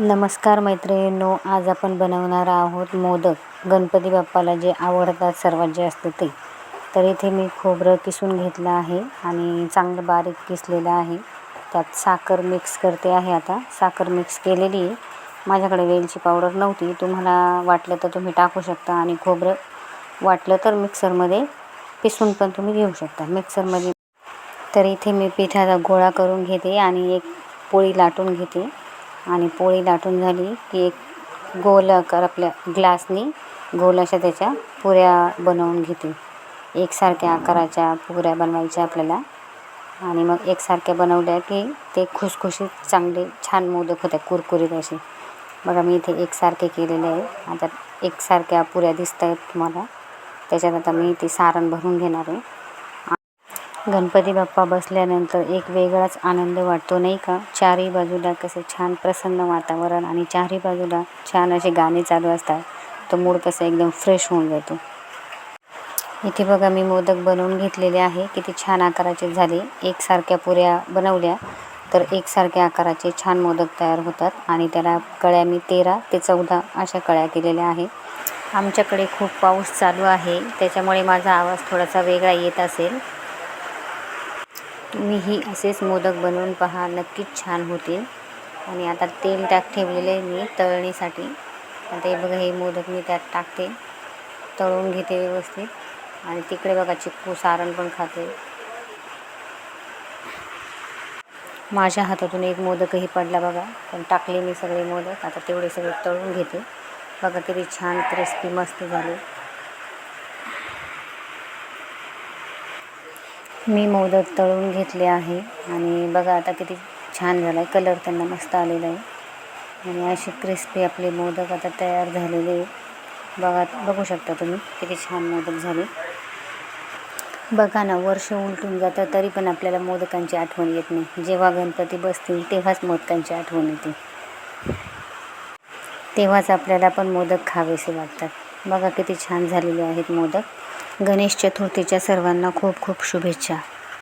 नमस्कार मैत्रिणींनो, आज आपण बनवणार आहोत मोदक. गणपती बाप्पाला जे आवडतात सर्वात जास्त ते. तर इथे मी खोबरं किसून घेतलं आहे आणि चांगलं बारीक किसलेलं आहे. त्यात साखर मिक्स करते आहे. आता साखर मिक्स केलेली आहे. माझ्याकडे वेलची पावडर नव्हती, तुम्हाला वाटलं तर तुम्ही टाकू शकता. आणि खोबरं वाटलं तर मिक्सरमध्ये पिसून पण तुम्ही घेऊ शकता मिक्सरमध्ये. तर इथे मी पिठाचा गोळा करून घेते आणि एक पोळी लाटून घेते. आणि पोळी लाटून झाली की एक गोल आकार आपल्या ग्लासनी गोल अशा त्याच्या पुऱ्या बनवून घेते. एकसारख्या आकाराच्या पुऱ्या बनवायच्या आपल्याला. आणि मग एकसारख्या बनवल्या की ते खुसखुशीत चांगले छान मोदक होतात, कुरकुरीत असे. बघा मी इथे एकसारखे केलेले आहे. आता एकसारख्या पुऱ्या दिसत आहेत तुम्हाला. त्याच्यात आता मी ते सारण भरून घेणार आहे. गणपती बाप्पा बसल्यानंतर एक वेगळाच आनंद वाटतो, नाही का? चारही बाजूला कसं छान प्रसन्न वातावरण आणि चारही बाजूला छान असे गाणे चालू असतात. तो मूड कसं एकदम फ्रेश होऊन जातो. इथे बघा मी मोदक बनवून घेतलेले आहे. किती छान आकाराचे झाले. एकसारख्या पुऱ्या बनवल्या तर एकसारख्या आकाराचे छान मोदक तयार होतात. आणि त्याला कळ्या मी 13 ते 14 अशा कळ्या केलेल्या आहे. आमच्याकडे खूप पाऊस चालू आहे, त्याच्यामुळे माझा आवाज थोडासा वेगळा येत असेल. तुम्हीही असेच मोदक बनवून पहा, नक्कीच छान होते. आणि आता तेल ठेवलेले आहे मी तळणीसाठी. आता हे बघा, हे मोदक मी त्यात टाकते, तळून घेते व्यवस्थित. आणि तिकडे बघा चिक्कू सारण पण खाते. माझ्या हातातून एक मोदकही पडला बघा, पण टाकले मी सगळे मोदक. आता तेवढे सगळे तळून घेते. बघा किती छान क्रिस्पी मस्त झाले. मी मोदक तळून घेतले आहे. आणि बघा आता किती छान झाला आहे, कलर त्यांना मस्त आलेला आहे. आणि असे क्रिस्पी आपले मोदक आता तयार झालेले बघू शकता तुम्ही किती छान मोदक झाले. बघा ना, वर्ष उलटून जातं तरी पण आपल्याला मोदकांची आठवण येत नाही. जेव्हा गणपती बसतील तेव्हाच मोदकांची आठवण येते. तेव्हाच आपल्याला पण मोदक खावेसे वाटतात. बघा किती छान झालेले आहेत मोदक. गणेश चतुर्थीच्या सर्वांना खूप खूप शुभेच्छा.